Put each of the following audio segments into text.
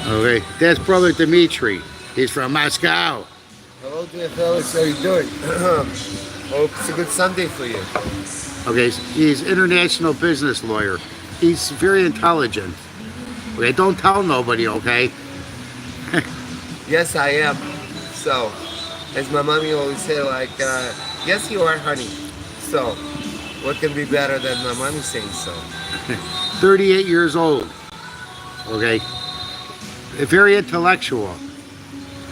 Okay, that's brother Dimitriy. He's from Moscow. Hello dear fellas, how you doing? Hope it's a good Sunday for you. Okay, he's international business lawyer. He's very intelligent. Okay, don't tell nobody, okay? Yes, I am. So, as my mommy always say, like, yes you are, honey. So, what can be better than my mommy saying so? 38 years old. Okay, very intellectual.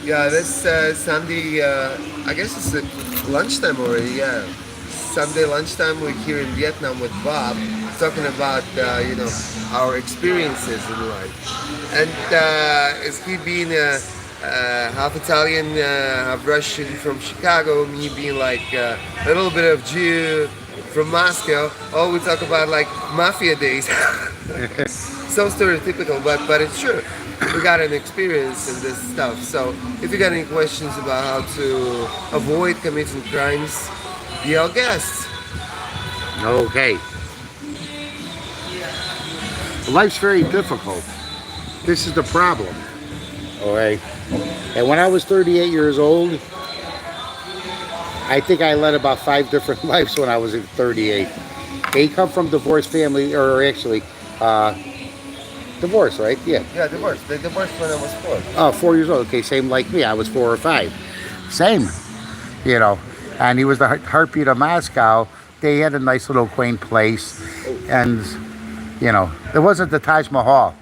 Yeah, this Sunday, I guess it's lunchtime already, yeah. Sunday lunchtime, we're here in Vietnam with Bob, talking about, our experiences in life. And as he being half Italian, half Russian from Chicago, me being like a little bit of Jew from Moscow, oh, we talk about like mafia days. So stereotypical, but it's true. We got an experience in this stuff. So if you got any questions about how to avoid committing crimes, be our guest. Okay. Life's very difficult. This is the problem. Okay. And when I was 38 years old, I think I led about 5 different lives when I was 38. They come from divorced family, or actually, divorce, right? Yeah. Yeah, divorced. They divorced when I was 4. Oh, 4 years old. Okay, same like me. I was 4 or 5. Same, you know. And he was the heartbeat of Moscow. They had a nice little quaint place. And, you know, it wasn't the Taj Mahal,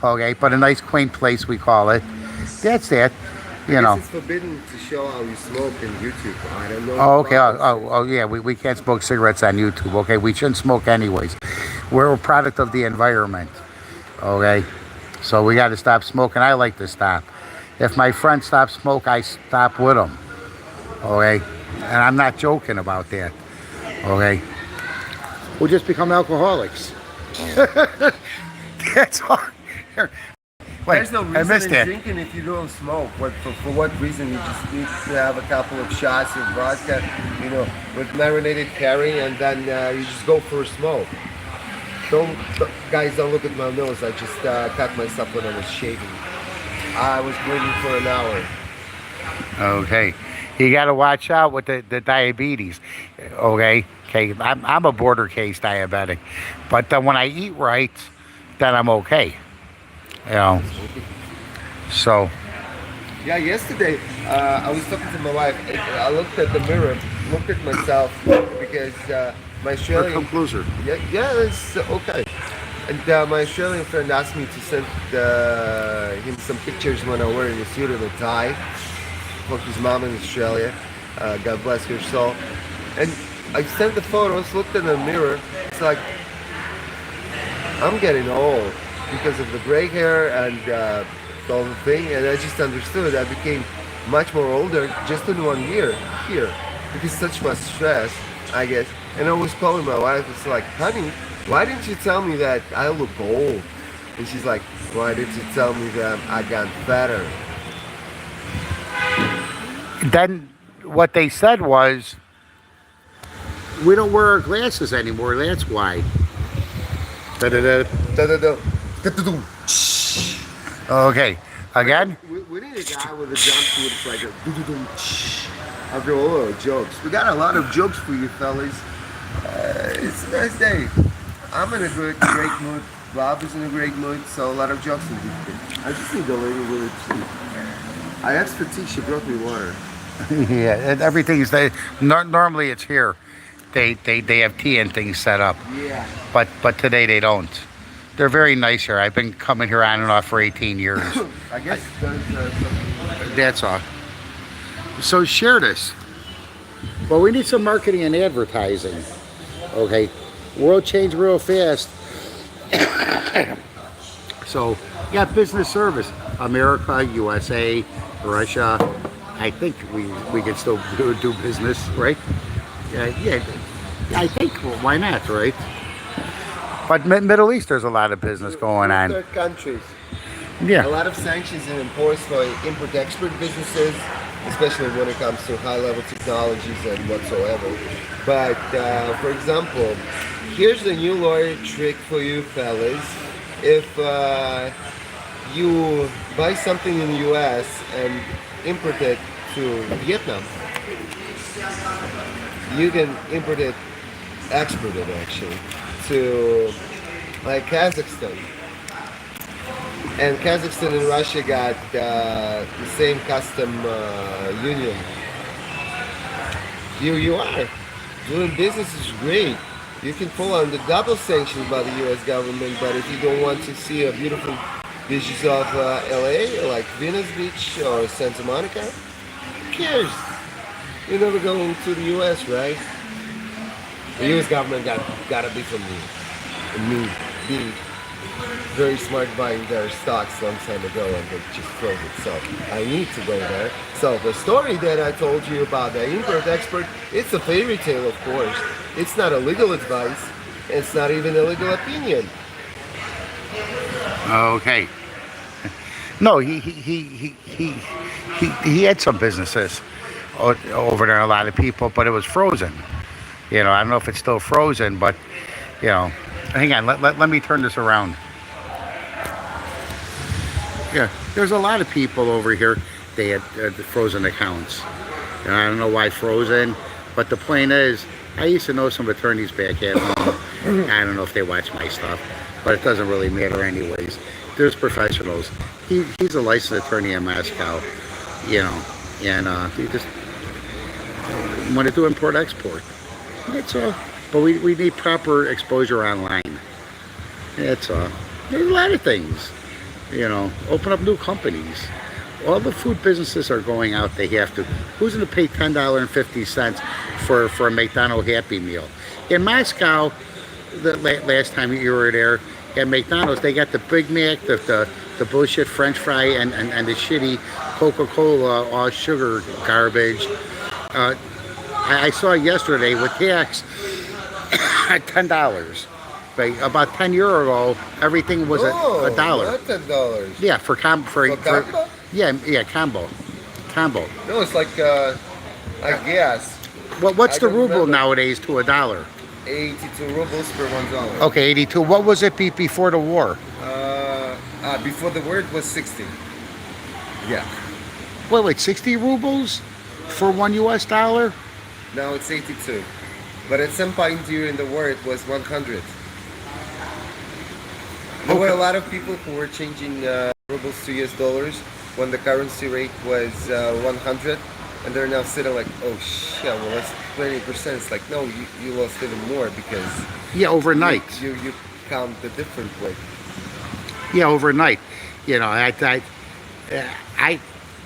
okay, but a nice quaint place, we call it. That's that, you know. It's forbidden to show how you smoke in YouTube. I don't know. Oh, okay. Oh, yeah. We can't smoke cigarettes on YouTube. Okay, we shouldn't smoke anyways. We're a product of the environment. Okay, so we got to stop smoking. I like to stop. If my friend stops smoke, I stop with them. Okay, and I'm not joking about that. Okay, we'll just become alcoholics. That's all. Wait, There's no I reason missed in that. drinking if you don't smoke. For what reason? You just need to have a couple of shots of vodka, with marinated curry, and then you just go for a smoke. Guys, don't look at my nose. I just cut myself when I was shaving. I was waiting for an hour. Okay, you got to watch out with the diabetes. Okay, I'm a border case diabetic, but then when I eat right, then I'm okay. You know. So. Yeah, yesterday I was talking to my wife. I looked at the mirror, looked at myself because my Australian. Come closer. Yeah, it's okay. And my Australian friend asked me to send him some pictures when I'm wearing a suit and a tie. For his mom in Australia. God bless her soul. And I sent the photos, looked in the mirror. It's like, I'm getting old because of the gray hair and the whole thing. And I just understood I became much more older just in 1 year here. Because such much stress, I guess. And I was calling my wife, it's like, honey, why didn't you tell me that I look old? And she's like, why didn't you tell me that I got better? Then what they said was, we don't wear our glasses anymore. That's why. Da-da-da. Da-da-da. Okay, again. We need a guy with a jumpsuit. It's like a doo-doo-doo. After all our jokes, we got a lot of jokes for you fellas. It's a nice day. I'm in a great mood. Bob is in a great mood, so a lot of jokes in this. I just need the lady with a tea. I asked for tea. She brought me water. Yeah, and everything's normally it's here. They have tea and things set up. Yeah. But today they don't. They're very nice here. I've been coming here on and off for 18 years. I guess there's something. That's all. So share this. Well, we need some marketing and advertising. Okay, world changed real fast. So, yeah, business service. America, USA, Russia. I think we can still do business, right? Yeah, I think, well, why not, right? But Middle East, there's a lot of business going on. Third countries. Yeah. A lot of sanctions are imposed for import-export businesses, especially when it comes to high-level technologies and whatsoever. But, for example, here's a new lawyer trick for you fellas. If you buy something in the US and import it to Vietnam, you can import it, export it actually, to like Kazakhstan. And Kazakhstan and Russia got the same custom union. You are doing business is great. You can fall under double sanctions by the U.S. government, but if you don't want to see a beautiful beaches of LA, like Venice Beach or Santa Monica, who cares? You're never going to the U.S., right? The U.S. government got a bit from me. And me being very smart buying their stocks long time ago and they just froze it. So I need to go there. So the story that I told you about the import-export, it's a fairy tale, of course. It's not a legal advice. It's not even a legal opinion. Okay. No, he had some businesses over there, a lot of people, but it was frozen. You know, I don't know if it's still frozen, but, you know, hang on, let me turn this around. Yeah, there's a lot of people over here, they had frozen accounts. And I don't know why frozen, but the point is, I used to know some attorneys back at home. I don't know if they watch my stuff, but it doesn't really matter anyways. There's professionals. He's a licensed attorney in Moscow, you know, and he just want to do import-export. That's all. But we need proper exposure online. That's all. There's a lot of things. You know, open up new companies. All the food businesses are going out. They have to. Who's going to pay $10.50 for a McDonald's Happy Meal? In Moscow, the last time you were there, at McDonald's, they got the Big Mac, the bullshit French fry, and the shitty Coca-Cola, all sugar garbage. I saw yesterday with tax $10. But about 10 years ago, everything was a dollar. Not $10. Yeah, for combo? yeah, combo. No, it's like I guess. What's I the don't ruble remember. nowadays to a dollar? 82 rubles per $1. Okay, 82. What was it before the war? Before the war, it was 60. Yeah. Wait, 60 rubles for $1 US? Now it's 82. But at some point during the war, it was 100. There were a lot of people who were changing rubles to US dollars when the currency rate was 100, and they're now sitting like, oh shit, well that's 20%. It's like, no, you lost even more because Yeah, overnight. you count the different way. Yeah, overnight. You know,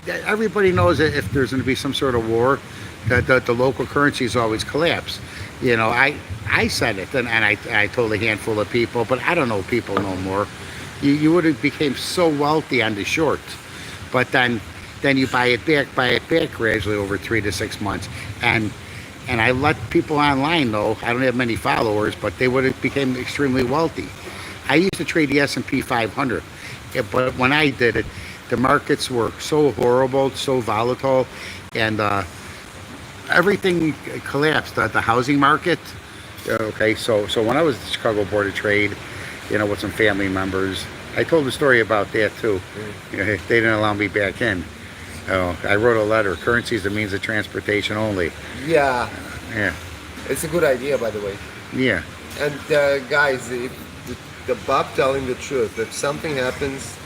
everybody knows that if there's going to be some sort of war, that the local currencies always collapse. You know, I said it, and I told a handful of people, but I don't know people no more. You would have became so wealthy on the short, but then you buy it back gradually over 3 to 6 months, and I let people online know. I don't have many followers, but they would have became extremely wealthy. I used to trade the S&P 500, but when I did it, the markets were so horrible, so volatile, and everything collapsed. The housing market. Okay, so when I was at the Chicago Board of Trade, you know, with some family members, I told the story about that too. You know, they didn't allow me back in. I wrote a letter. Currency is the means of transportation only. Yeah. Yeah. It's a good idea, by the way. Yeah. And guys, if the Bob telling the truth, if something happens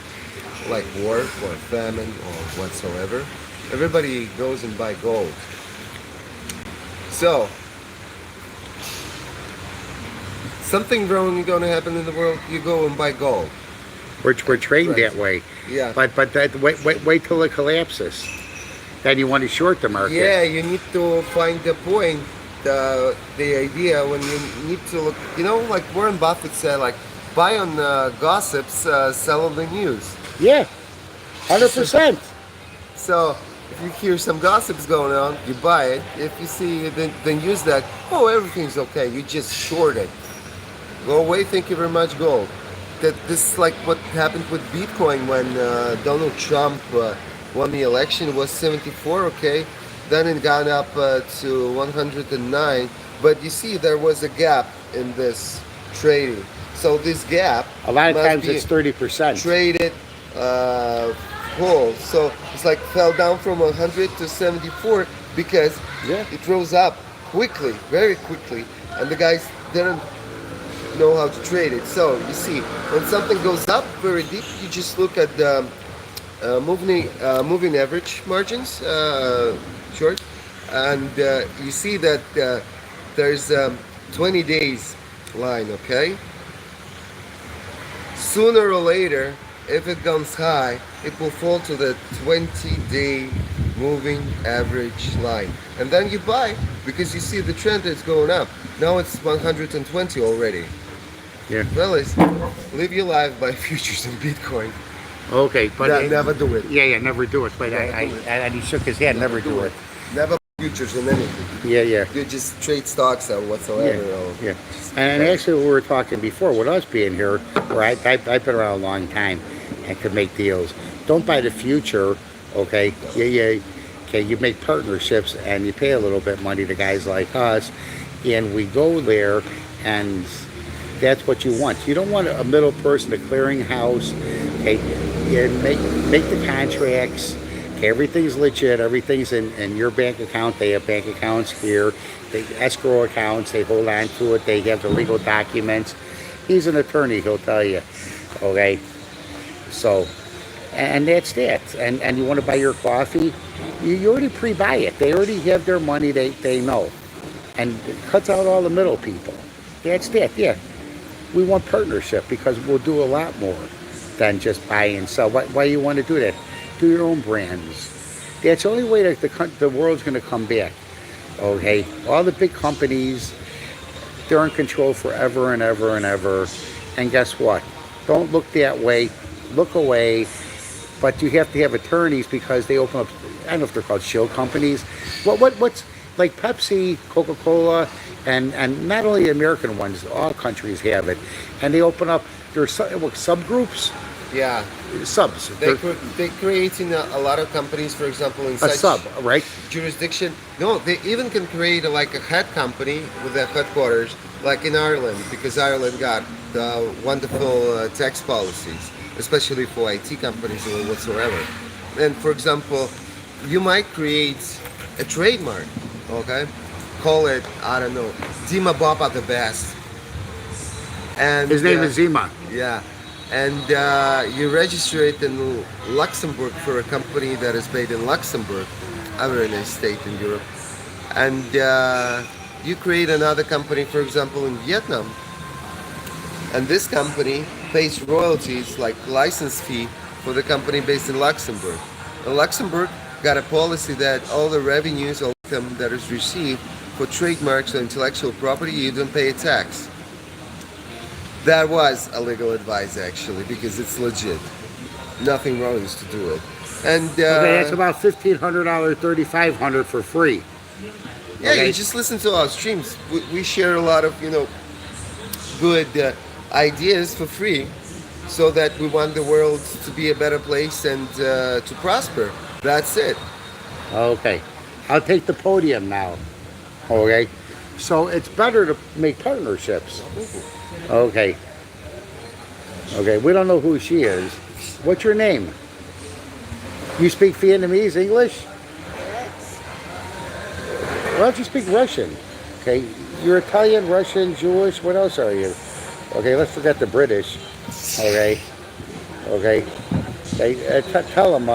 like war or famine or whatsoever, everybody goes and buy gold. So, something wrong is going to happen in the world, you go and buy gold. We're trained that way. Yeah. But wait till it collapses. Then you want to short the market. Yeah, you need to find the point, the idea when you need to look, you know, like Warren Buffett said, like, buy on gossips, sell on the news. Yeah. 100%. So, if you hear some gossips going on, you buy it. If you see, then use that, oh, everything's okay, you just short it. Go away, thank you very much, gold. This is like what happened with Bitcoin when Donald Trump won the election. It was 74, okay? Then it got up to 109. But you see, there was a gap in this trading. So this gap A lot of must times be it's 30%. traded hole. So it's like fell down from 100 to 74 because Yeah. it rose up quickly, very quickly, and the guys didn't know how to trade it. So you see, when something goes up very deep, you just look at the moving average margins, short, and you see that there's 20 days line. Okay, sooner or later, if it comes high, it will fall to the 20-day moving average line, and then you buy because you see the trend is going up. Now it's 120 already. Yeah. Fellas, live your life by futures and Bitcoin. Okay, but Never do it. Yeah, never do it. But and he shook his head. Never do it. Never futures in anything. Yeah, yeah. You just trade stocks or whatsoever. Yeah. And actually, we were talking before with us being here, where I've been around a long time and could make deals. Don't buy the future, okay? Yeah. Okay, you make partnerships and you pay a little bit money to guys like us, and we go there, and that's what you want. You don't want a middle person, a clearinghouse. Okay, you make the contracts. Okay, everything's legit. Everything's in your bank account. They have bank accounts here. They escrow accounts. They hold on to it. They have the legal documents. He's an attorney. He'll tell you. Okay. So, and that's that. And you want to buy your coffee, you already pre-buy it. They already have their money. They know, and it cuts out all the middle people. That's that. Yeah. We want partnership because we'll do a lot more than just buy and sell. Why you want to do that? Do your own brands. That's the only way that the world's going to come back. Okay, all the big companies, they're in control forever and ever and ever. And guess what? Don't look that way. Look away. But you have to have attorneys because they open up. I don't know if they're called shield companies. What's like Pepsi, Coca-Cola, and not only American ones, all countries have it. And they open up their subgroups. Yeah. Subs. They're creating a lot of companies, for example, in A such sub, right? jurisdiction. No, they even can create like a head company with their headquarters, like in Ireland, because Ireland got wonderful tax policies, especially for IT companies or whatsoever. And for example, you might create a trademark, okay? Call it, I don't know, Dima Bob at the best. And His name is Zima. yeah, and you register it in Luxembourg for a company that is based in Luxembourg, a very nice state in Europe. And you create another company, for example, in Vietnam. And this company pays royalties, like license fee, for the company based in Luxembourg. And Luxembourg got a policy that all the revenues, all income that is received for trademarks or intellectual property, you don't pay a tax. That was a legal advice actually, because it's legit. Nothing wrong is to do it. And Okay, that's about $1,500, $3,500 for free. yeah, Okay. you just listen to our streams. We share a lot of good ideas for free, so that we want the world to be a better place and to prosper. That's it. Okay, I'll take the podium now. Okay, so it's better to make partnerships. Okay. Okay, we don't know who she is. What's your name? You speak Vietnamese, English? Yes. Why don't you speak Russian? Okay, you're Italian, Russian, Jewish. What else are you? Okay, let's forget the British. Okay. Okay. Tell them,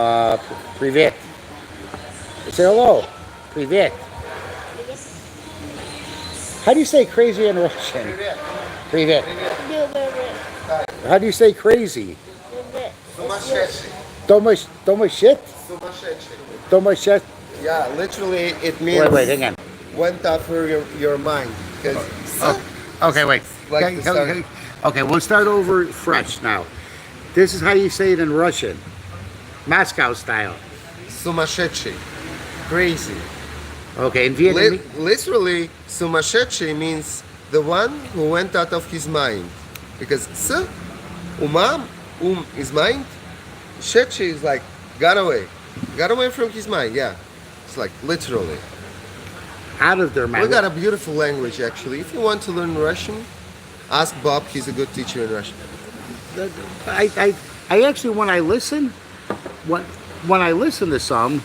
privet. Say hello. Privet. How do you say crazy in Russian? Privet. How do you say crazy? Doма shit? Doma shit? Yeah, literally it means Wait, hang on. went out for your mind. Because Okay, wait. Like the start. Okay, we'll start over fresh now. This is how you say it in Russian. Moscow style. Сумасшедший. Crazy. Okay, in Vietnamese. Literally, сумасшедший means the one who went out of his mind. Because с, умам, is mind. Шедший is like, got away. Got away from his mind, yeah. It's like, literally. Out of their mind. We got a beautiful language, actually. If you want to learn Russian, ask Bob. He's a good teacher in Russian. I actually, when I listen, when I listen to some,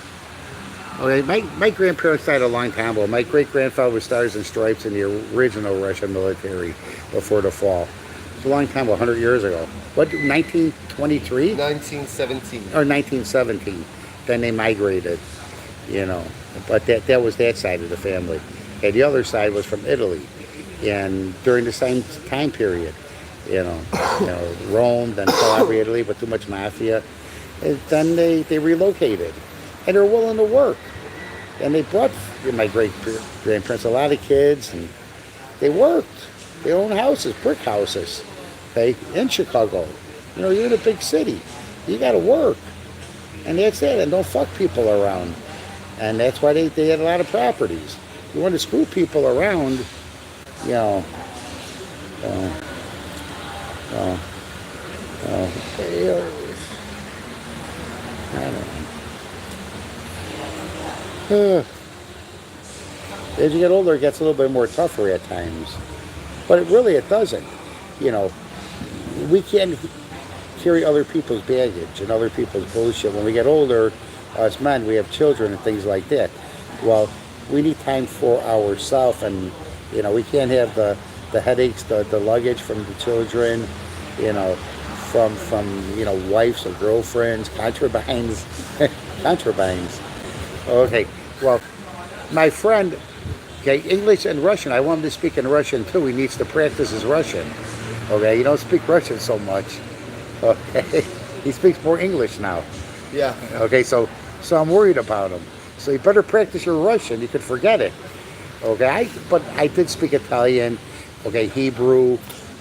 okay, my grandparents died a long time ago. My great grandfather was Stars and Stripes in the original Russian military before the fall. It's a long time, 100 years ago. What, 1923? 1917. Or 1917. Then they migrated, you know. But that was that side of the family. And the other side was from Italy. And during the same time period, Rome, then Calabria, Italy, but too much mafia. And then they relocated. And they're willing to work. And they brought my great-grandparents a lot of kids, and they worked. They own houses, brick houses, okay, in Chicago. You're in a big city. You got to work. And that's it. And don't fuck people around. And that's why they had a lot of properties. You want to screw people around, I don't know. As you get older, it gets a little bit more tougher at times. But it doesn't. We can't carry other people's baggage and other people's bullshit. When we get older, us men, we have children and things like that. Well, we need time for ourselves, and we can't have the headaches, the luggage from the children, from wives or girlfriends, concubines. Okay, well, my friend, English and Russian, I want him to speak in Russian too. He needs to practice his Russian. Okay, you don't speak Russian so much. Okay, he speaks more English now. Yeah. Okay, so I'm worried about him. So you better practice your Russian. You could forget it. Okay, but I did speak Italian. Okay, Hebrew,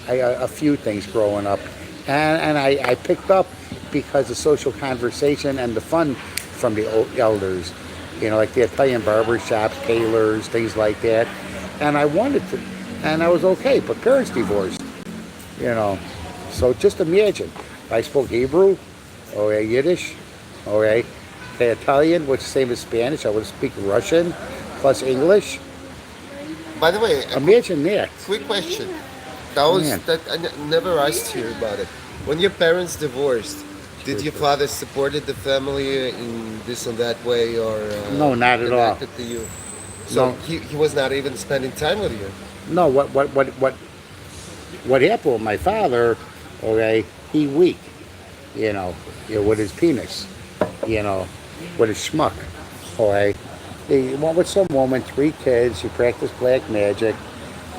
a few things growing up, and I picked up because of social conversation and the fun from the elders. Like the Italian barber shops, tailors, things like that. And I wanted to, and I was okay. But parents divorced. So just imagine, I spoke Hebrew, okay, Yiddish, okay, Italian, which is the same as Spanish. I would speak Russian plus English. By the way, imagine that. Quick question. That I never asked you about it. When your parents divorced, did your father supported the family in this and that way, or no, not at all. To you? So no. He was not even spending time with you. No. What happened with my father? Okay, he weak. With his penis. With his schmuck. Okay. He went with some woman, 3 kids. She practiced black magic.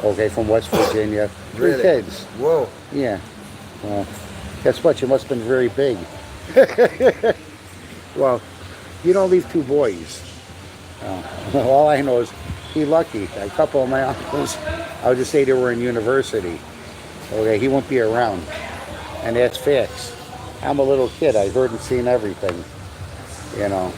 Okay, from West Virginia. 3 Really? Kids. Whoa. Yeah. Well, guess what? You must have been very big. Well, you don't leave 2 boys. All I know is he lucky. A couple of my uncles, I would just say they were in university. Okay, he won't be around. And that's facts. I'm a little kid. I heard and seen everything. The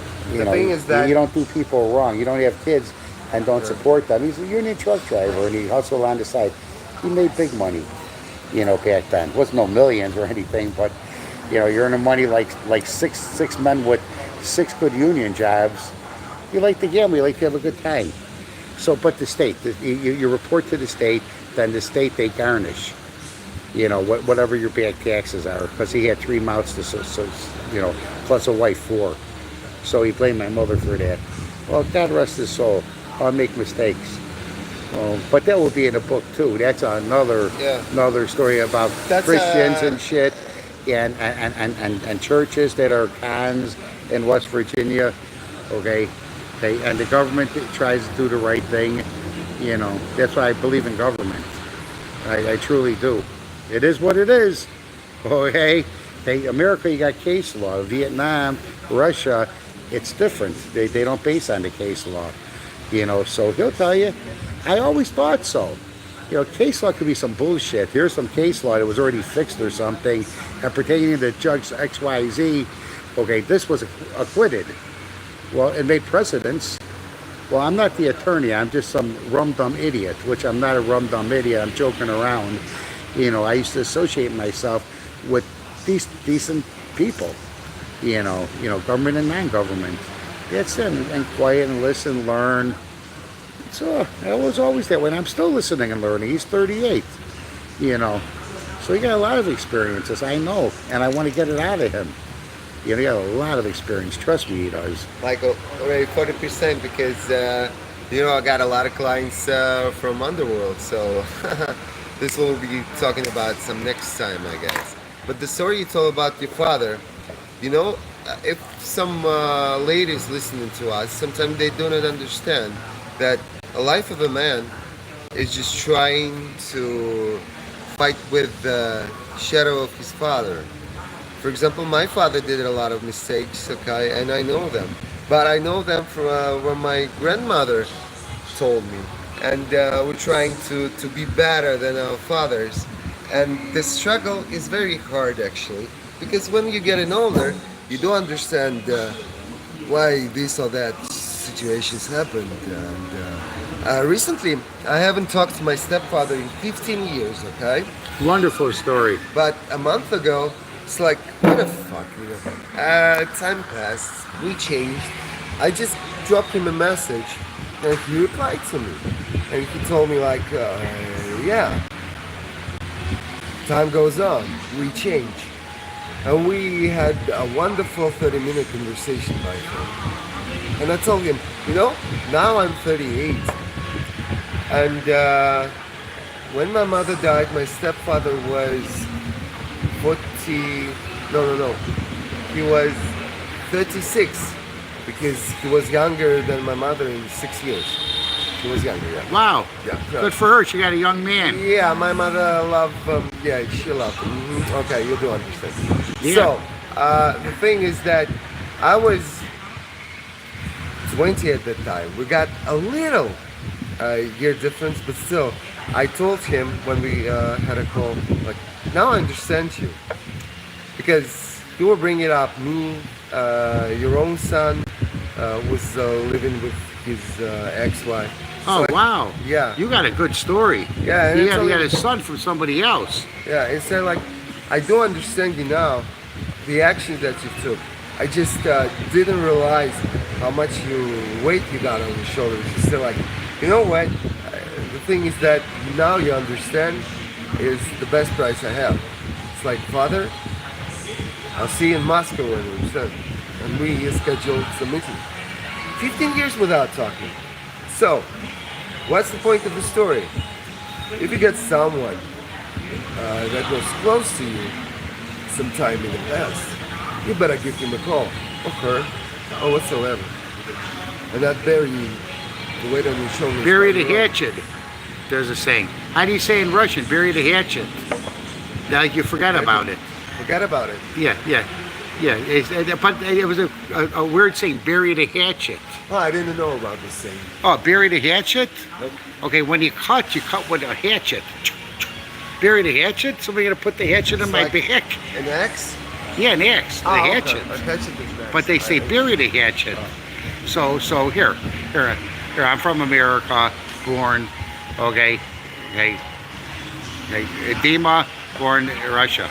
thing is that you don't do people wrong. You don't have kids and don't support them. He's a union truck driver, and he hustled on the side. He made big money, back then. It wasn't no millions or anything, but you're earning money like six men with 6 good union jobs. You like to gamble. You like to have a good time. So, but the state, you report to the state, then the state, they garnish. Whatever your back taxes are, because he had 3 mouths to, plus a wife, 4. So he blamed my mother for that. Well, God rest his soul. I'll make mistakes. But that will be in a book too. That's another story about Christians and shit, and churches that are cons in West Virginia. Okay, and the government tries to do the right thing. That's why I believe in government. I truly do. It is what it is. Okay, America, you got case law. Vietnam, Russia, it's different. They don't base on the case law. So he'll tell you. I always thought so. Case law could be some bullshit. Here's some case law that was already fixed or something, and pertaining to Judge XYZ, okay, this was acquitted. Well, it made precedents. Well, I'm not the attorney. I'm just some rum-dum idiot, which I'm not a rum-dum idiot. I'm joking around. I used to associate myself with these decent people, government and non-government. That's it, and quiet and listen, learn. So I was always that way, and I'm still listening and learning. He's 38, So he got a lot of experiences, I know, and I want to get it out of him. You know, he got a lot of experience. Trust me, he does. Like already 40% because I got a lot of clients from Underworld, so this will be talking about some next time, I guess. But the story you told about your father, if some ladies listening to us, sometimes they do not understand that a life of a man is just trying to fight with the shadow of his father. For example, my father did a lot of mistakes, okay, and I know them. But I know them from what my grandmother told me. And we're trying to be better than our fathers. And the struggle is very hard, actually. Because when you're getting older, you do understand why this or that situations happened. And recently, I haven't talked to my stepfather in 15 years, okay? Wonderful story. But a month ago, it's like, what the fuck, time passed, we changed. I just dropped him a message, and he replied to me. And he told me like, yeah, time goes on, we change. And we had a wonderful 30-minute conversation, my friend. And I told him, now I'm 38. And when my mother died, my stepfather was 40, no. He was 36 because he was younger than my mother in 6 years. He was younger, yeah. Wow. Yeah. Good for her. She got a young man. Yeah, my mother loved, she loved him. Okay, you do understand. Yeah. So, the thing is that I was 20 at that time. We got a little year difference, but still, I told him when we had a call, like, now I understand you. Because you were bringing up me, your own son was living with his ex-wife. Oh, So wow. Yeah. You got a good story. Yeah, and He it's got only- a son from somebody else. Yeah, instead like, I do understand you now, the actions that you took. I just didn't realize how much weight you got on your shoulders. It's still like, you know what? The thing is that now you understand is the best price I have. It's like, Father, I'll see you in Moscow when we return. And we scheduled some meeting. 15 years without talking. So, what's the point of the story? If you get someone that was close to you sometime in the past, you better give him a call, or her, or whatsoever. And not bury the weight on your shoulders. Bury the hatchet, there's a saying. How do you say in Russian? Bury the hatchet. Like you forgot about it. Forget about it. Yeah. But it was a weird saying, bury the hatchet. Oh, I didn't know about this thing. Oh, bury the hatchet? Nope. Okay, when you cut with a hatchet. Bury the hatchet? Somebody gonna put the hatchet in my Like back? An axe? Yeah, an axe, the hatchet. Okay. A hatchet is an axe. But they say bury the hatchet. So here, I'm from America, born, okay, Dima, born in Russia.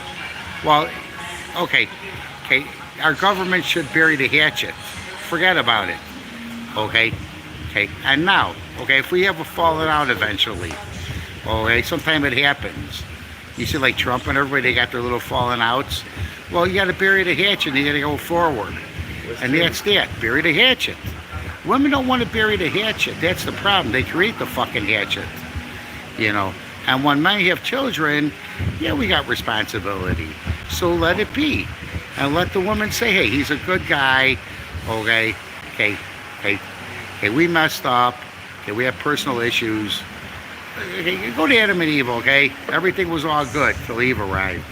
Well, okay, our government should bury the hatchet. Forget about it, okay. And now, okay, if we have a falling out eventually, okay, sometime it happens. You see, like Trump and everybody, they got their little falling outs. Well, you got to bury the hatchet and you got to go forward. And that's that. Bury the hatchet. Women don't want to bury the hatchet. That's the problem. They create the fucking hatchet. And when men have children, yeah, we got responsibility. So let it be. And let the woman say, hey, he's a good guy. Okay, we messed up. Okay, we have personal issues. Okay, go to Adam and Eve, okay? Everything was all good till Eve arrived.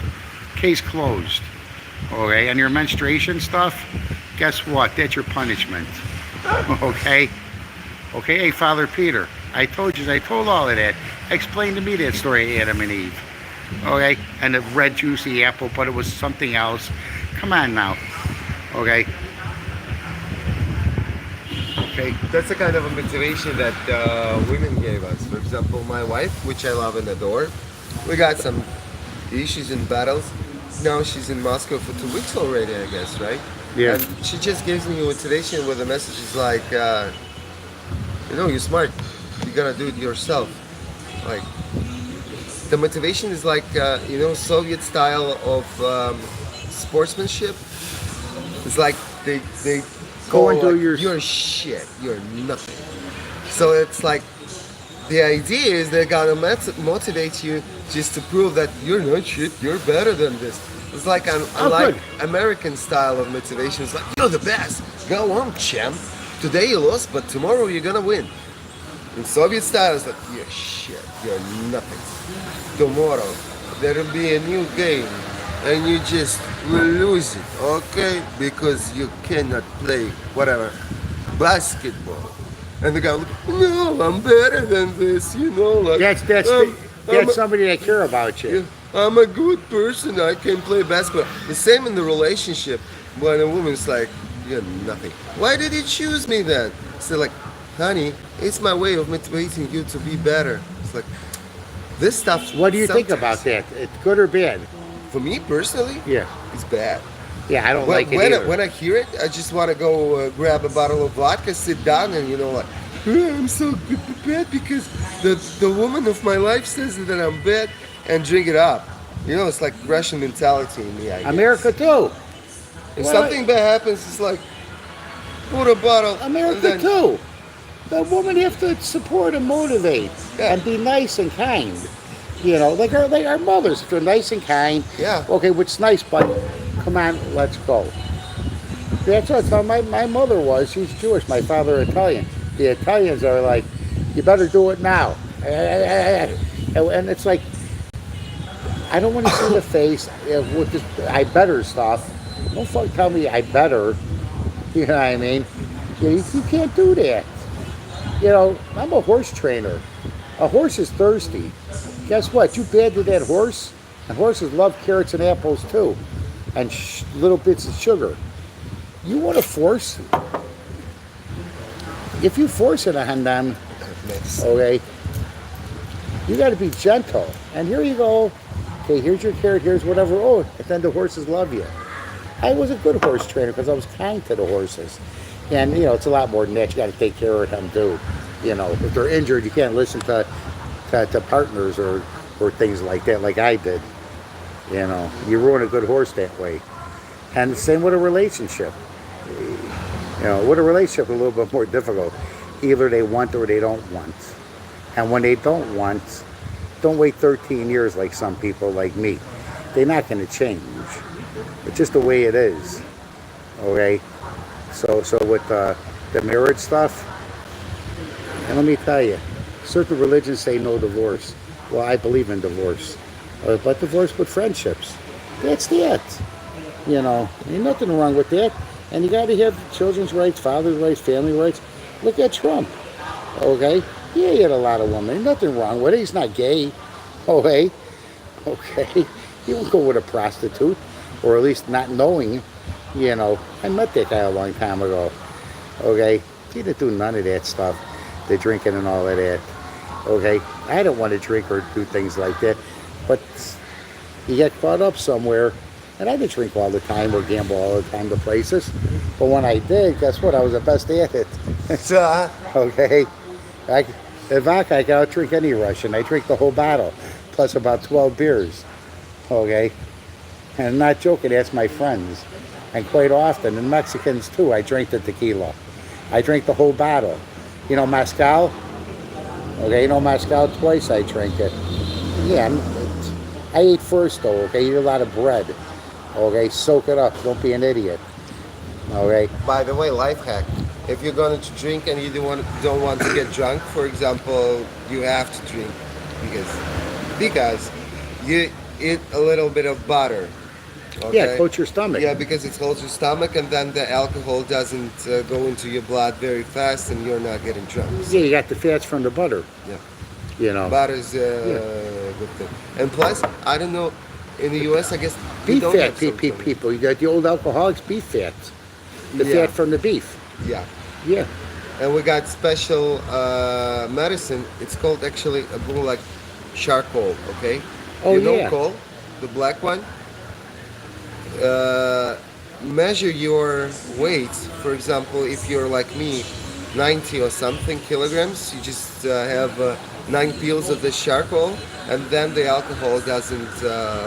Case closed. Okay, and your menstruation stuff, guess what? That's your punishment. Okay, hey, Father Peter, I told all of that. Explain to me that story, Adam and Eve. Okay, and the red juicy apple, but it was something else. Come on now. Okay. That's the kind of a motivation that women gave us. For example, my wife, which I love and adore, we got some issues and battles. Now she's in Moscow for 2 weeks already, I guess, right? Yeah. And she just gives me a motivation with the messages like, you're smart. You gotta do it yourself. Like, the motivation is like Soviet style of sportsmanship. It's like they Go call and do like, your- you're shit, you're nothing. So it's like the idea is they're gonna motivate you just to prove that you're not shit, you're better than this. It's like like good. American style of motivation. It's like you're the best. Go on, champ. Today you lost, but tomorrow you're gonna win. In Soviet style, it's like you're shit, you're nothing. Tomorrow there'll be a new game, and you just will lose it, okay? Because you cannot play whatever basketball. And the guy, like, no, I'm better than this, like That's somebody that care about you. yeah, I'm a good person. I can play basketball. The same in the relationship. When a woman's like, you're nothing. Why did you choose me then? So like, honey, it's my way of motivating you to be better. It's like, this stuff. What do you think sometimes- about that? It's good or bad? For me personally, Yeah. it's bad. Yeah, I don't When, like it when, I, either. when I hear it, I just want to go grab a bottle of vodka, sit down, and like, "Oh, I'm so bad because the woman of my life says that I'm bad, and drink it up. It's like Russian mentality in me. I guess. America too. If Well, something bad happens, it's like put a bottle. and America then- too. The woman have to support and motivate Yeah. and be nice and kind. Like our mothers, if they're nice and kind. Yeah. Okay, which is nice, but come on, let's go. That's how my mother was. She's Jewish. My father Italian. The Italians are like, you better do it now. And it's like, I don't want to see the face with this I better stuff. Don't fuck tell me I better. You know what I mean? You can't do that. I'm a horse trainer. A horse is thirsty. Guess what? You bad to that horse, and horses love carrots and apples too, and little bits of sugar. You want to force? If you force it on them, okay, you got to be gentle. And here you go. Okay, here's your carrot. Here's whatever. Oh, and then the horses love you. I was a good horse trainer because I was kind to the horses. And, it's a lot more than that. You got to take care of them, too. If they're injured, you can't listen to partners or things like that, like I did. You ruin a good horse that way. And the same with a relationship. With a relationship, a little bit more difficult. Either they want or they don't want. And when they don't want, don't wait 13 years like some people like me. They're not going to change. It's just the way it is. Okay? So with the marriage stuff, and let me tell you, certain religions say no divorce. Well, I believe in divorce. But divorce with friendships. That's that. Ain't nothing wrong with that. And you got to have children's rights, father's rights, family rights. Look at Trump. Okay? Yeah, he had a lot of women. Ain't nothing wrong with it. He's not gay. Okay? Okay? He won't go with a prostitute. Or at least not knowing. I met that guy a long time ago. Okay? He didn't do none of that stuff. The drinking and all of that. Okay? I don't want to drink or do things like that. But you get caught up somewhere. And I didn't drink all the time or gamble all the time to places. But when I did, guess what? I was the best at it. Okay? The vodka, I can out-drink any Russian. I drink the whole bottle. Plus about 12 beers. Okay? And I'm not joking, that's my friends. And quite often, and Mexicans too, I drink the tequila. I drink the whole bottle. Mezcal? Okay, Mezcal twice I drink it. Yeah, I ate first though, okay? Eat a lot of bread. Okay, soak it up. Don't be an idiot. Okay? By the way, life hack. If you're going to drink and you don't want to get drunk, for example, you have to drink because you eat a little bit of butter. Okay? Yeah, coat your stomach. Yeah, because it holds your stomach, and then the alcohol doesn't go into your blood very fast, and you're not getting drunk. Yeah, you got the fats from the butter. Yeah. Butter is a good thing. And plus, I don't know, in the U.S., I guess we Beef don't fat, have some- people. You got the old alcoholics, beef fat. The Yeah. fat from the beef. Yeah. Yeah. And we got special medicine. It's called actually a blue like charcoal. Okay. Oh, you know yeah. coal, the black one. Measure your weight. For example, if you're like me, 90 or something kilograms. You just have 9 pills of the charcoal, and then the alcohol doesn't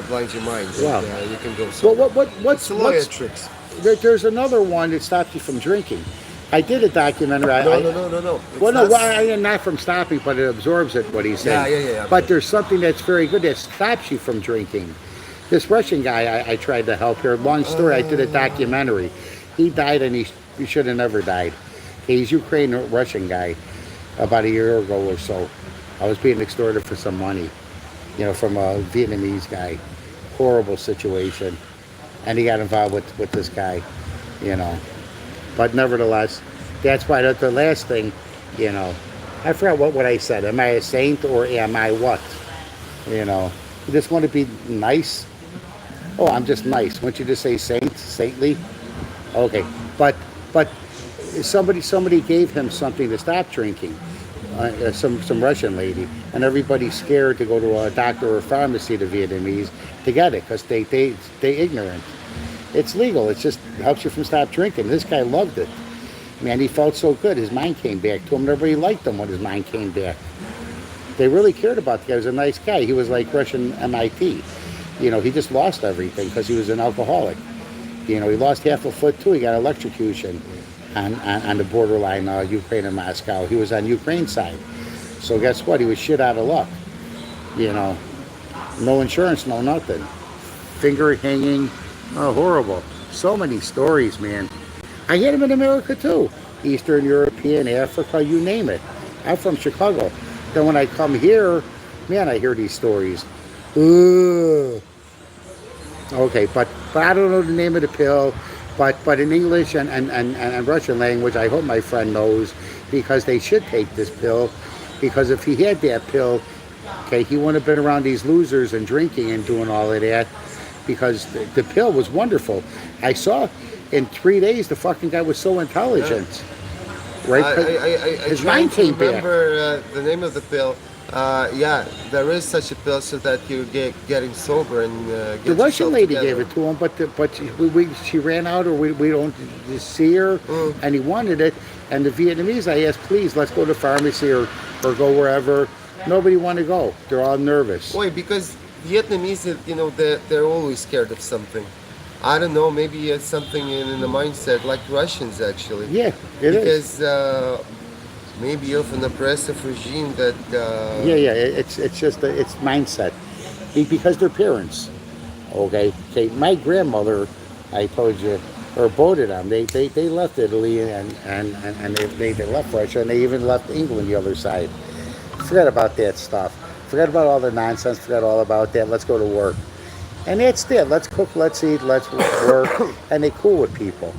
blind your mind. Wow. And, you can go Well, sober. what's It's lawyer what's tricks. there's another one that stops you from drinking. I did a documentary. No. It's Well, no, not- not from stopping, but it absorbs it. What he's saying. Yeah. But there's something that's very good that stops you from drinking. This Russian guy I tried to help here. Long story. I did a documentary. He died, and he should have never died. He's Ukrainian Russian guy. About a year ago or so, I was being extorted for some money, from a Vietnamese guy. Horrible situation, and he got involved with this guy, But nevertheless, that's why the last thing, I forgot what I said. Am I a saint or am I what? You just want to be nice. Oh, I'm just nice. Wouldn't you just say saintly? Okay, but somebody gave him something to stop drinking. Some Russian lady, and everybody's scared to go to a doctor or a pharmacy, the Vietnamese, to get it because they ignorant. It's legal. It just helps you from stop drinking. This guy loved it. Man, he felt so good. His mind came back to him. And everybody liked him when his mind came back. They really cared about the guy. He was a nice guy. He was like Russian MIT. He just lost everything because he was an alcoholic. He lost half a foot too. He got electrocution on the borderline, Ukraine and Moscow. He was on Ukraine's side. So guess what? He was shit out of luck. No insurance, no nothing. Finger hanging. Oh, horrible. So many stories, man. I had them in America too. Eastern European, Africa, you name it. I'm from Chicago. Then when I come here, man, I hear these stories. Ugh. Okay, but I don't know the name of the pill. But in English and Russian language, I hope my friend knows, because they should take this pill. Because if he had that pill, okay, he wouldn't have been around these losers and drinking and doing all of that. Because the pill was wonderful. I saw in 3 days the fucking guy was so intelligent. Yeah. Right? His mind came back. I remember the name of the pill. There is such a pill so that you get getting sober and get the Russian lady together. gave it to him, but she ran out, or we don't see her, and he wanted it. And the Vietnamese, I asked, please, let's go to pharmacy or go wherever. Nobody want to go. They're all nervous. Why? Because Vietnamese, they're always scared of something. I don't know, maybe it's something in the mindset, like Russians actually. Yeah, it is. Because maybe of an oppressive regime that... it's just, it's mindset. Because they're parents. Okay, my grandmother, I told you, or both of them, they left Italy and they left Russia, and they even left England the other side. Forget about that stuff. Forget about all the nonsense. Forget all about that. Let's go to work. And that's it. Let's cook, let's eat, let's work. And they cool with people.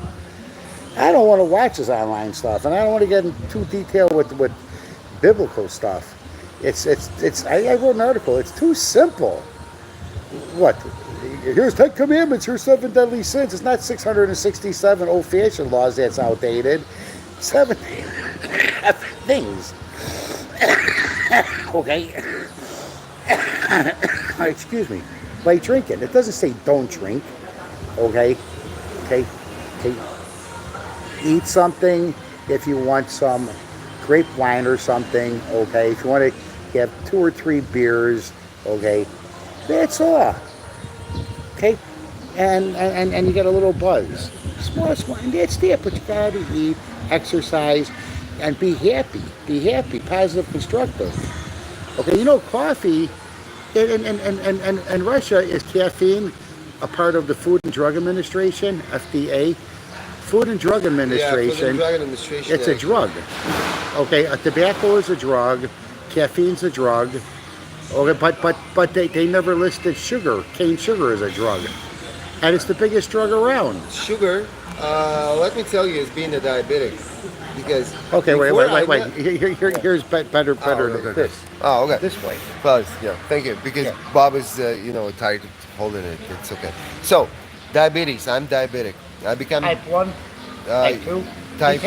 I don't want to watch this online stuff, and I don't want to get in too detailed with biblical stuff. I wrote an article. It's too simple. What? Here's 10 commandments. Here's 7 deadly sins. It's not 667 old-fashioned laws that's outdated. 7 things. Okay. Excuse me. Like drinking. It doesn't say don't drink. Okay. Eat something if you want some grape wine or something. Okay. If you want to have 2 or 3 beers. Okay. That's all. Okay. And you get a little buzz. Small. And that's it. But you gotta eat, exercise, and be happy. Be happy. Positive, constructive. Okay. Coffee in Russia, is caffeine a part of the Food and Drug Administration, FDA? Food and Drug Administration. Food and Drug Administration. It's a drug. Okay. Tobacco is a drug. Caffeine's a drug. Okay, but they never listed sugar. Cane sugar is a drug, and it's the biggest drug around. Sugar, let me tell you, is being a diabetic, because okay, wait. Here's better okay. look at this. Oh, okay. This way. Well, yeah, thank you, because Bob is tired of holding it. It's okay. So, diabetes. I'm diabetic. I become type 1, type 2. Type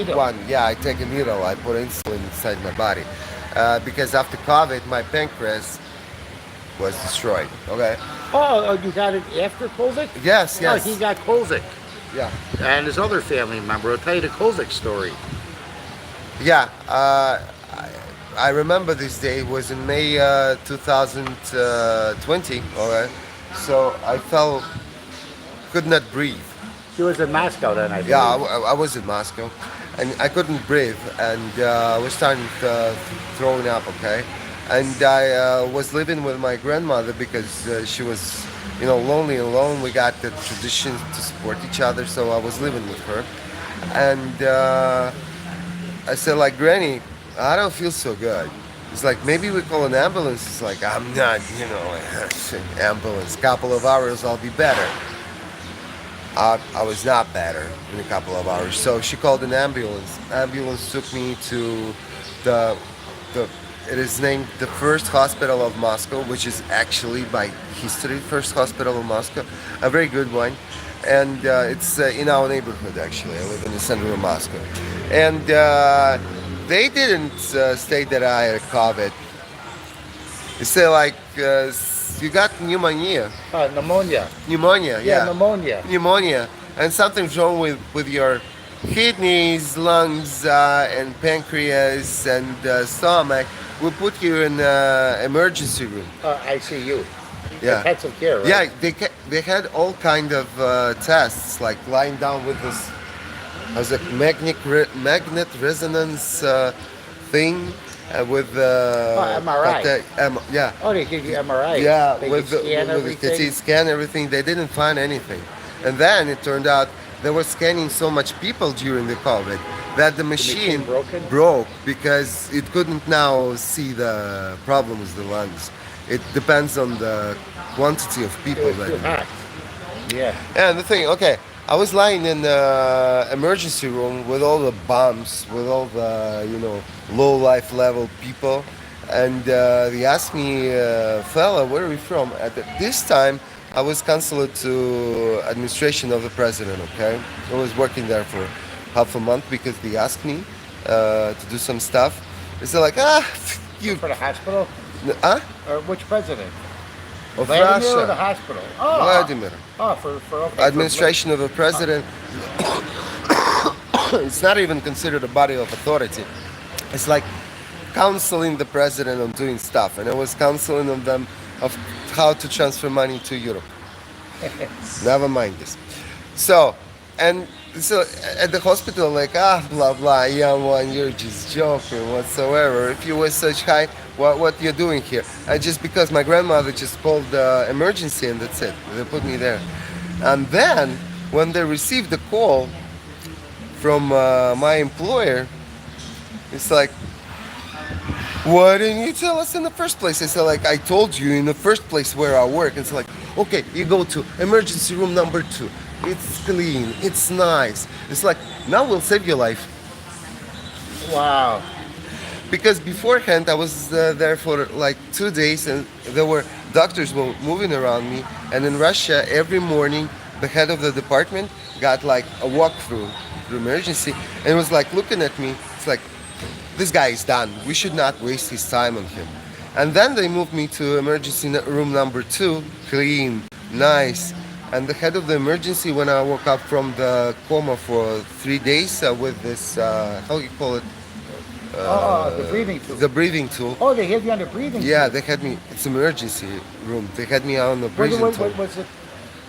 1. Yeah, I take a needle. I put insulin inside my body. Because after COVID, my pancreas was destroyed. Okay. Oh, you got it after COVID? Yes. Oh, he got COVID. Yeah. And his other family member will tell you the COVID story. Yeah, I remember this day. It was in May 2020. All right, so I felt could not breathe. She was in Moscow then, I Yeah, believe. I was in Moscow, and I couldn't breathe, and I was starting throwing up. Okay, and I was living with my grandmother because she was, lonely and alone. We got the tradition to support each other, so I was living with her, and I said, like, Granny, I don't feel so good. It's like, maybe we call an ambulance. It's like, I'm not, ambulance. Couple of hours, I'll be better. I was not better in a couple of hours. So she called an ambulance. Ambulance took me to the, the it is named the first hospital of Moscow, which is actually by history first hospital of Moscow, a very good one, and it's in our neighborhood actually. I live in the center of Moscow, and they didn't state that I had COVID. They say like you got pneumonia, Pneumonia. pneumonia, Yeah, yeah, pneumonia. pneumonia, and something's wrong with your kidneys, lungs, and pancreas and stomach. We'll put you in emergency room. ICU. Yeah. Intensive care, right? Yeah, they had all kind of tests, like lying down with this as a magnet resonance thing with MRI. yeah. Oh, they give you MRI. Yeah, They with can scan the everything. CT scan everything, they didn't find anything. And then it turned out they were scanning so much people during the COVID that the machine broken? broke because it couldn't now see the problem with the lungs. It depends on the quantity of It people was that. too hot. Yeah. And the thing, okay, I was lying in the emergency room with all the bombs, with all the, low life level people. And they asked me, fella, where are you from? This time, I was consulate to administration of the president, okay? I was working there for half a month because they asked me to do some stuff. They said like, you, For the hospital? huh? Or which president? Of Vladimir or the Russia. hospital? Oh, Vladimir. Oh, for okay. Administration of the president. It's not even considered a body of authority. It's like counseling the president on doing stuff, and I was counseling on them of how to transfer money to Europe. Never mind this. So, and so at the hospital, like, blah blah, young one, you're just joking whatsoever. If you were such high, what you're doing here? And just because my grandmother just called the emergency and that's it. They put me there. And then when they received the call from my employer, it's like, why didn't you tell us in the first place? I said, like, I told you in the first place where I work. It's like, okay, you go to emergency room number 2. It's clean, it's nice. It's like, now we'll save your life. Wow. Because beforehand I was there for like 2 days and there were doctors were moving around me. And in Russia, every morning, the head of the department got like a walkthrough through emergency and was like looking at me. It's like, this guy is done. We should not waste his time on him. And then they moved me to emergency room number 2, clean, nice. And the head of the emergency, when I woke up from the coma for 3 days with this, how you call it? The breathing tube. The breathing tool. Oh, they had you on the breathing Yeah, tube. they had me, it's emergency room. They had me on the What, breathing what, tool. what was it?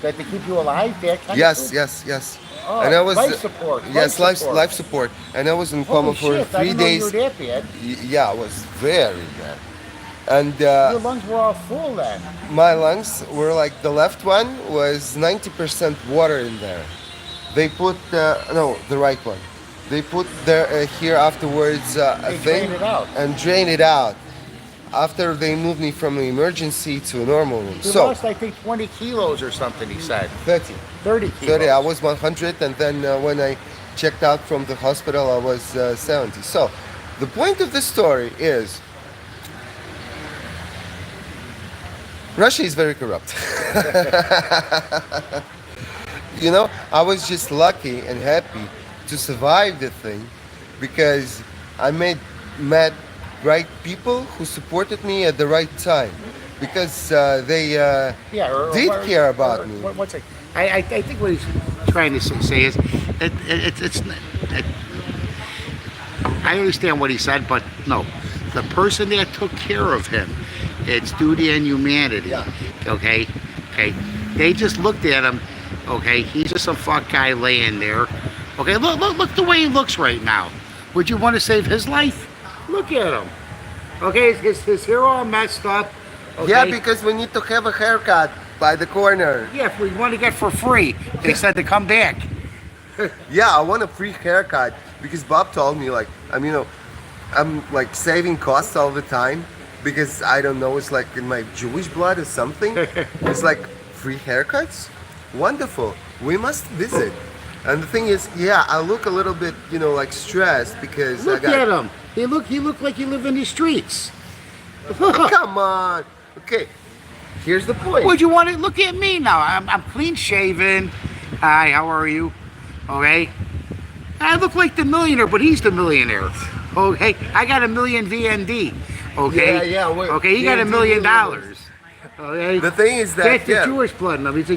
That to keep you alive? That kind Yes, of tube? yes. Oh, And I was life support. Yes, life support. life support. And I was in Holy coma for shit, I 3 didn't know days. you were that bad. Yeah, I was very bad. And Your lungs were all full then. my lungs were like the left one was 90% water in there. They put no, the right one. They put there here afterwards a They thing drain it out. and drain it out. After they moved me from the emergency to a normal room. You So lost, I think, 20 kilos or something, he said. 30. 30 kilos. 30. I was 100, and then when I checked out from the hospital, I was 70. So the point of the story is Russia is very corrupt. I was just lucky and happy to survive the thing because I met right people who supported me at the right time because they did care about me. What's it? I think what he's trying to say is it's I understand what he said, but no. The person that took care of him, it's duty and humanity. Yeah. Okay? Okay? They just looked at him, okay? He's just a fuck guy laying there. Okay, look the way he looks right now. Would you want to save his life? Look at him. Okay, his hair all messed up. Okay? Yeah, because we need to have a haircut by the corner. Yeah, if we want to get for free, they said to come back. Yeah, I want a free haircut because Bob told me like I'm like saving costs all the time because I don't know, it's like in my Jewish blood or something. It's like free haircuts. Wonderful. We must visit. And the thing is, yeah, I look a little bit, like stressed because Look I got. at him. He look like he live in the streets. Come on. Okay. Here's the point. Would you want to look at me now? I'm clean shaven. Hi, how are you? Okay. I look like the millionaire, but he's the millionaire. Okay. I got $1 million VND. Okay. Yeah. Okay. He got $1 million. Okay. The thing is that That's the Jewish blood in him. He's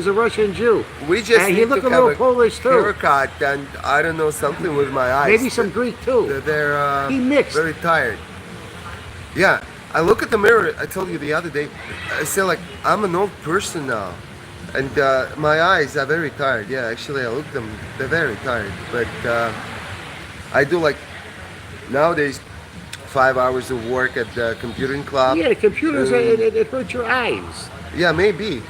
a Russian Jew. we just He need look to a have little Polish too. haircut, and I don't know, something with my eyes. Maybe some Greek too. They're He mixed. very tired. Yeah, I look at the mirror. I told you the other day. I say like I'm an old person now, and my eyes are very tired. Yeah, actually, I look at them. They're very tired. But I do like nowadays 5 hours of work at the computing club. Yeah, the computers, it hurts your eyes. Yeah, maybe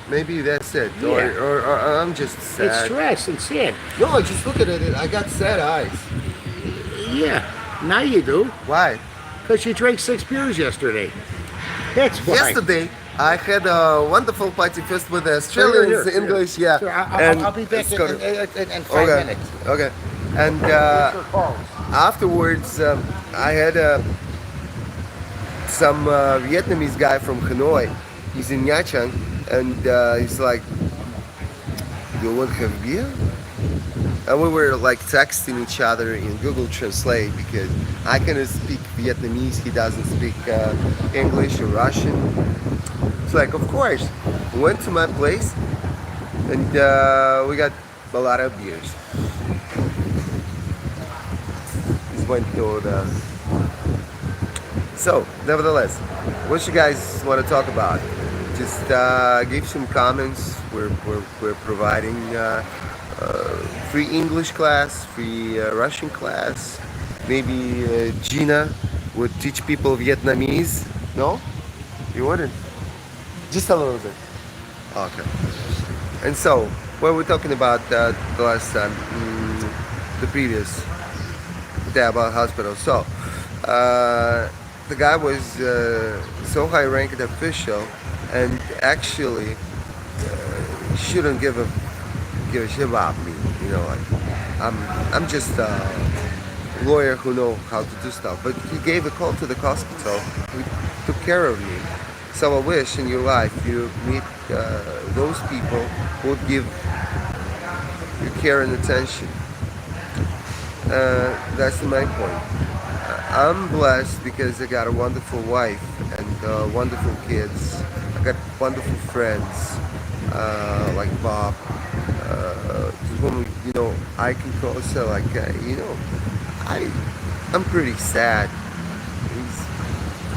that's it. Yeah. Or I'm just sad. It's stress and sad. No, I just look at it. I got sad eyes. Yeah, now you do. Why? Because you drank 6 beers yesterday. That's why. Yesterday, I had a wonderful party first with the Australians, Here. English, yeah. Sure, And I'll be back it's good. in 5 Okay. minutes. Okay. And Your calls. afterwards, I had some Vietnamese guy from Hanoi. He's in Nha Trang, and he's like, "You want to have beer?" And we were like texting each other in Google Translate because I cannot speak Vietnamese. He doesn't speak English or Russian. It's like, of course. We went to my place, and we got a lot of beers. Just went to the. So, nevertheless, what you guys want to talk about? Just give some comments. We're providing free English class, free Russian class. Maybe Gina would teach people Vietnamese. No? You wouldn't? Just a little bit. Okay. And so, what we're talking about the last time, the previous day about hospital. So, the guy was so high-ranked official, and actually shouldn't give a shit about me. Like I'm just a lawyer who know how to do stuff. But he gave a call to the hospital. He took care of me. So I wish in your life you meet those people who would give you care and attention. That's the main point. I'm blessed because I got a wonderful wife and wonderful kids. I got wonderful friends like Bob, whom I can also like I'm pretty sad.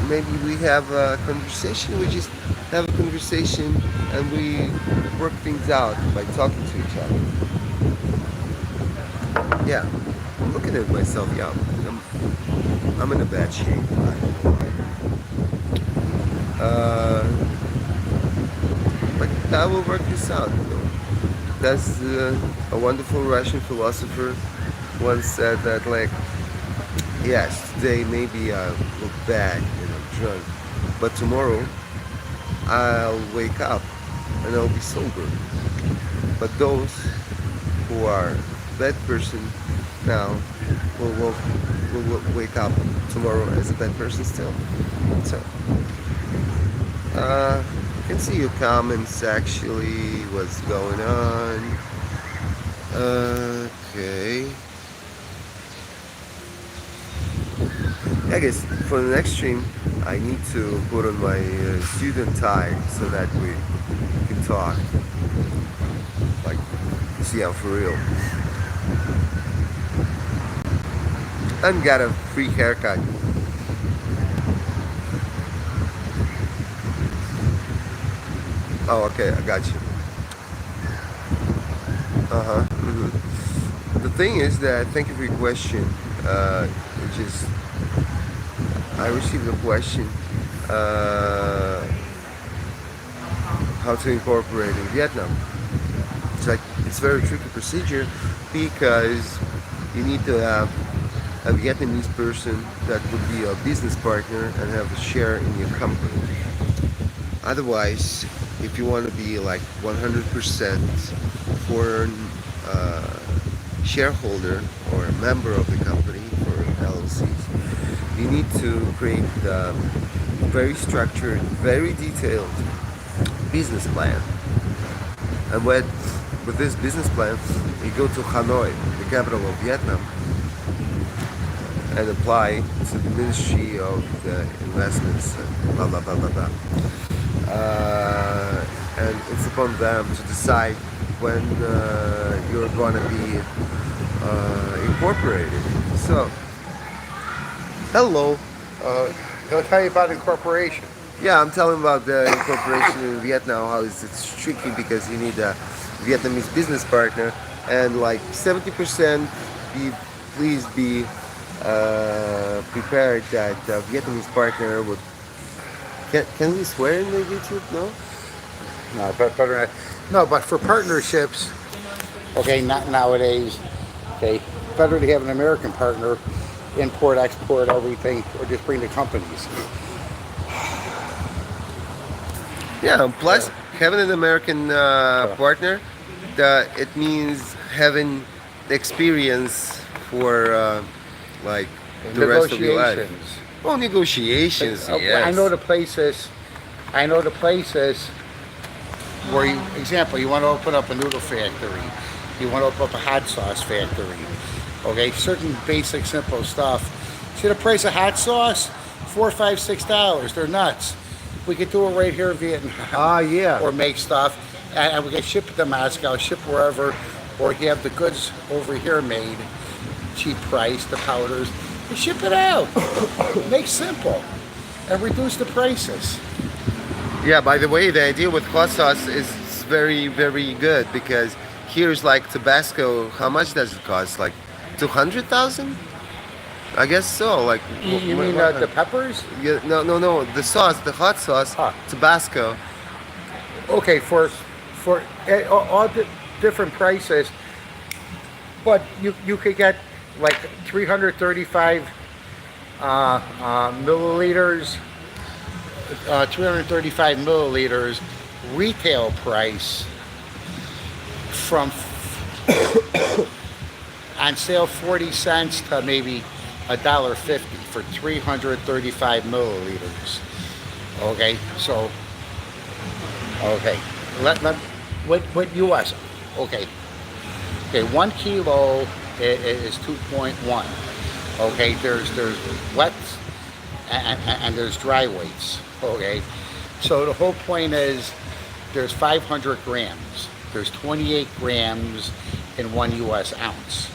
Maybe we have a conversation. We just have a conversation and we work things out by talking to each other. Yeah, I'm looking at myself. Yeah, I'm in a bad shape. But I will work this out. That's a wonderful Russian philosopher once said that, like, yes, today maybe I look bad and I'm drunk, but tomorrow I'll wake up and I'll be sober. But those who are bad person now will wake up tomorrow as a bad person still. So, you can see your comments actually, what's going on. Okay. I guess for the next stream, I need to put on my student tie so that we can talk. Like, see, I'm for real. and got a free haircut. Oh, okay, I got you. The thing is that, thank you for your question. Which is, I received a question. How to incorporate in Vietnam? It's very tricky procedure because you need to have a Vietnamese person that would be a business partner and have a share in your company. Otherwise, if you want to be like 100% foreign shareholder or a member of the company for LLCs, you need to create a very structured, very detailed business plan. And with this business plan, you go to Hanoi, the capital of Vietnam, and apply to the Ministry of the Investments, and blah blah blah blah blah. And it's upon them to decide when you're going to be incorporated. So, hello. He'll tell you about incorporation. Yeah, I'm telling about the incorporation in Vietnam, how it's tricky because you need a Vietnamese business partner, and like 70% please be prepared that a Vietnamese partner would. Can we swear in the YouTube? No? No, but better not. No, but for partnerships, okay, not nowadays. Okay, better to have an American partner, import, export, everything, or just bring the companies. Yeah, plus having an American partner, it means having experience for like the rest of your life. Oh, negotiations, yes. I know the places where you, example, you want to open up a noodle factory, you want to open up a hot sauce factory, okay, certain basic simple stuff. See the price of hot sauce? $4, $5, $6. They're nuts. We could do it right here in Vietnam. Ah, yeah. Or make stuff, and we can ship it to Moscow, ship wherever, or you have the goods over here made, cheap price, the powders, and ship it out. Make simple, and reduce the prices. Yeah, by the way, the idea with hot sauce is very, very good because here's like Tabasco. How much does it cost? Like 200,000? I guess so. Like you mean the peppers? Yeah, no. The sauce, the hot sauce, Tabasco. Okay, for all the different prices, but you could get like 335 milliliters. 335 milliliters retail price from on sale 40 cents to maybe $1.50 for 335 milliliters. Okay, so what US? Okay, 1 kilo is 2.1. Okay, there's wets and there's dry weights. Okay, so the whole point is there's 500 grams. There's 28 grams in 1 US ounce.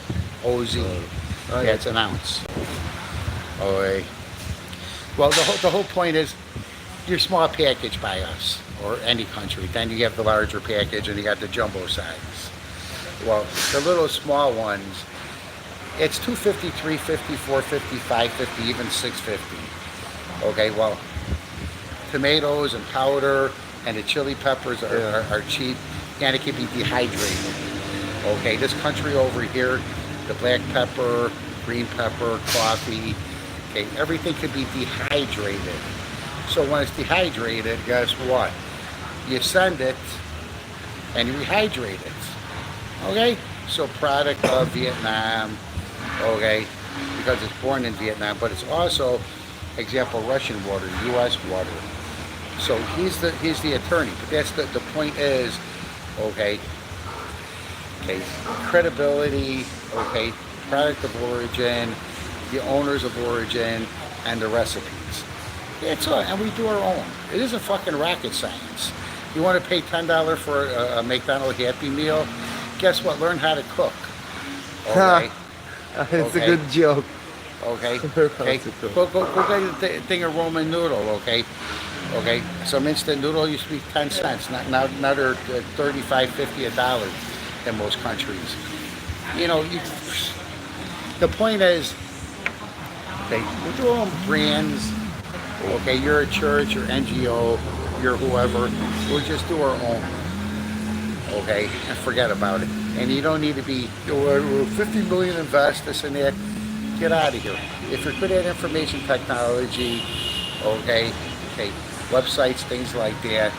OZ. That's an ounce. Okay. Well, the whole point is your small package by us or any country. Then you have the larger package and you got the jumbo size. Well, the little small ones, it's $2.50, $3.50, $4.50, $5.50, even $6.50. Okay, well, tomatoes and powder and the chili peppers are cheap, and it can be dehydrated. Okay, this country over here, the black pepper, green pepper, coffee, okay, everything can be dehydrated. So when it's dehydrated, guess what? You send it and you rehydrate it. Okay, so product of Vietnam, okay, because it's born in Vietnam, but it's also, example, Russian water, U.S. water. So he's the attorney, but that's the point is, okay, credibility, okay, product of origin, the owners of origin, and the recipes. That's all, and we do our own. It isn't fucking rocket science. You want to pay $10 for a McDonald's Happy Meal? Guess what? Learn how to cook. Okay. It's a good joke. Okay. Very Okay. practical. Go get a thing of Roman noodle. Okay. Okay. Some instant noodle used to be 10 cents. Now they're 35, 50 a dollar in most countries. You know, the point is, okay, we're doing brands. Okay, you're a church, you're NGO, you're whoever. We'll just do our own. Okay, and forget about it. And you don't need to be, we're 50 million invest, this and that. Get out of here. If you're good at information technology, okay, okay, websites, things like that,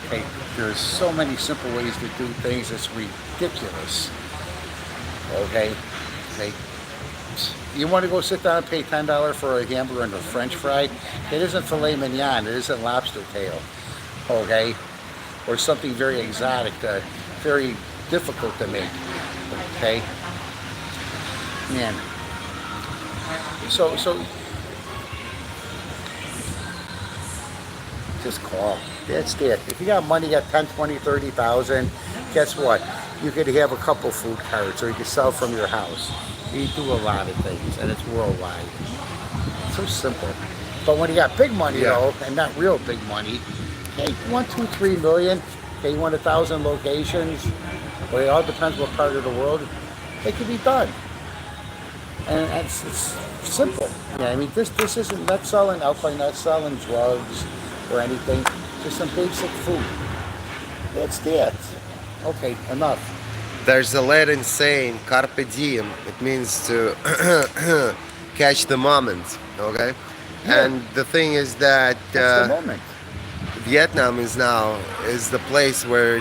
okay, there's so many simple ways to do things. It's ridiculous. Okay, okay. You want to go sit down and pay $10 for a hamburger and a French fry? It isn't filet mignon. It isn't lobster tail. Okay, or something very exotic, very difficult to make. Okay, man. So just call. That's it. If you got money, you got 10, 20, 30,000. Guess what? You could have a couple food carts, or you could sell from your house. You do a lot of things, and it's worldwide. It's so simple. But when you got big money, though, and not real big money, hey, 1, 2, 3 million. Okay, you want 1,000 locations. Well, it all depends what part of the world. It can be done, and it's simple. Yeah, I mean, this isn't not selling alcohol, not selling drugs or anything. Just some basic food. That's it. Okay, enough. There's a Latin saying, "Carpe diem." It means to catch the moment. Okay, Yeah. and the thing is that That's the moment. Vietnam is the place where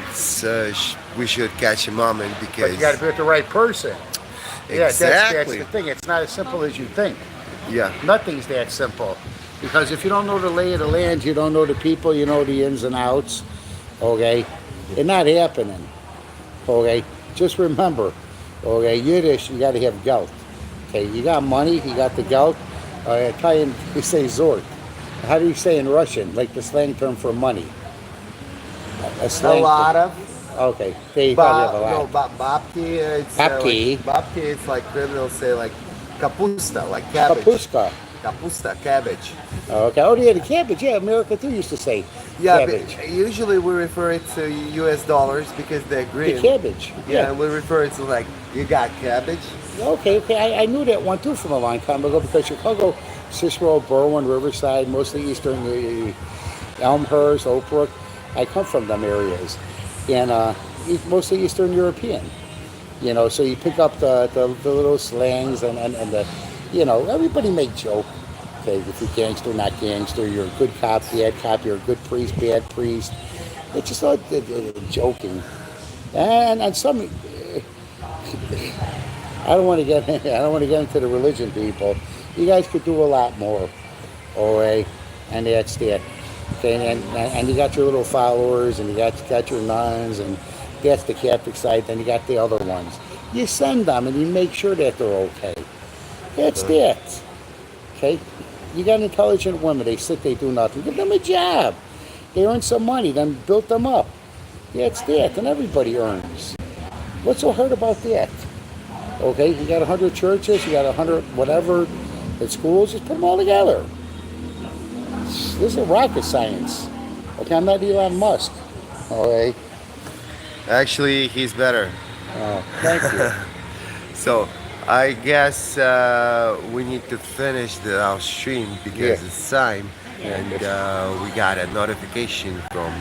we should catch a moment But because you got to be with the right person. Yeah, that's exactly. the thing. It's not as simple as you think. Yeah. Nothing's that simple. Because if you don't know the lay of the land, you don't know the people, you know the ins and outs, okay? It's not happening, okay? Just remember, okay, Yiddish, you got to have geld. Okay, you got money, you got the geld. Italian, you say zort. How do you say in Russian, like the slang term for money? A A slang lot term. of. Okay, they probably have a lot. No, babki. It's Babki. babki. It's like criminals say like kapusta, like cabbage. Kapuska. Kapusta, cabbage. Okay, oh yeah, the cabbage, yeah, America too used to say Yeah, cabbage. but usually we refer it to U.S. dollars because they're green. The cabbage, Yeah, and we refer it to like, you got cabbage? Okay, I knew that one too from a long time ago because Chicago, Cicero, Berwyn, Riverside, mostly eastern, Elmhurst, Oak Brook. I come from them areas, and mostly Eastern European. You know, so you pick up the little slangs and the, you know, everybody make joke. Okay, if you're gangster, not gangster, you're a good cop, bad cop, you're a good priest, bad priest. It's just like joking, and some. I don't want to get into the religion, people. You guys could do a lot more, okay? And that's that. Okay, and you got your little followers, and you got your nuns, and that's the Catholic side. Then you got the other ones. You send them, and you make sure that they're okay. That's that. Okay, you got intelligent women. They sit, they do nothing. Give them a job. They earn some money, then build them up. That's that, and everybody earns. What's so hard about that? Okay, you got 100 churches, you got 100 whatever at schools, just put them all together. This is rocket science. Okay, I'm not Elon Musk. Okay. Actually, he's better. Oh, thank you. So, I guess we need to finish our stream because it's time, and we got a notification from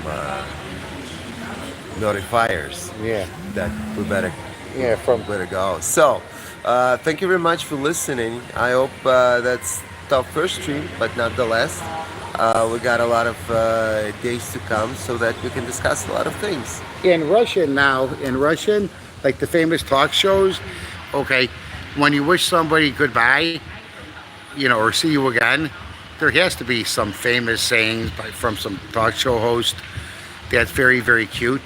notifiers Yeah. that we better go. So, thank you very much for listening. I hope that's the first stream, but not the last. We got a lot of days to come so that we can discuss a lot of things. In Russian, like the famous talk shows, okay, when you wish somebody goodbye, you know, or see you again, there has to be some famous sayings from some talk show host that's very, very cute.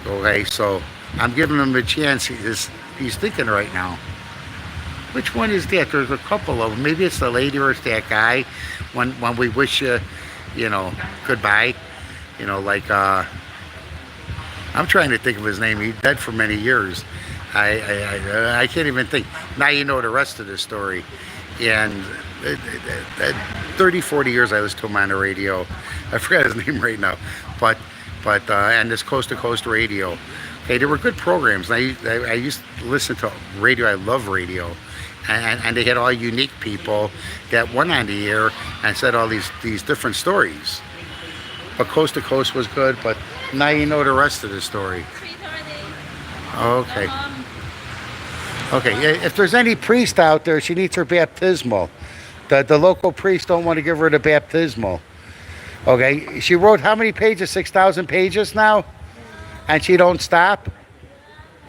Okay, so I'm giving him a chance. He's thinking right now. Which one is that? There's a couple of them. Maybe it's the lady or it's that guy. When we wish you, you know, goodbye. You know, like I'm trying to think of his name. He's dead for many years. I can't even think. Now you know the rest of the story. And 30, 40 years I listened to him on the radio. I forgot his name right now, but and this coast to coast radio. Okay, there were good programs. I used to listen to radio. I love radio, and they had all unique people that went on the air and said all these different stories. But coast to coast was good. But now you know the rest of the story. Okay. Okay. If there's any priest out there, she needs her baptismal. The local priest don't want to give her the baptismal. Okay. She wrote how many pages? 6,000 pages now, and she don't stop.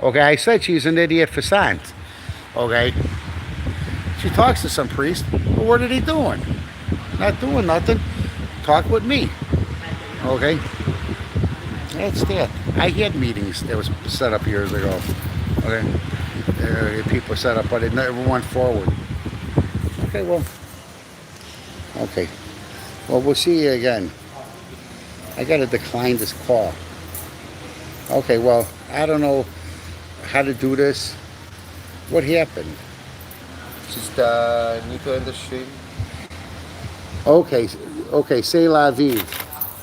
Okay. I said she's an idiot for science. Okay. She talks to some priest. But what are they doing? Not doing nothing. Talk with me. Okay. That's that. I had meetings that was set up years ago. Okay. People set up, but it never went forward. Okay, well. Okay. Well, we'll see you again. I got to decline this call. Okay, well, I don't know how to do this. What happened? Just need to end the stream. Okay, say la vie.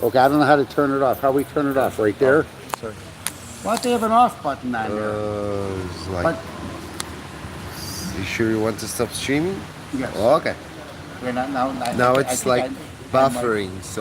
Okay, I don't know how to turn it off. How we turn it off? Right there? Sorry. Why don't they have an off button on there? It's like, But, you sure you want to stop streaming? yes. Oh, okay. Okay, now Now I it's think like I might- buffering. So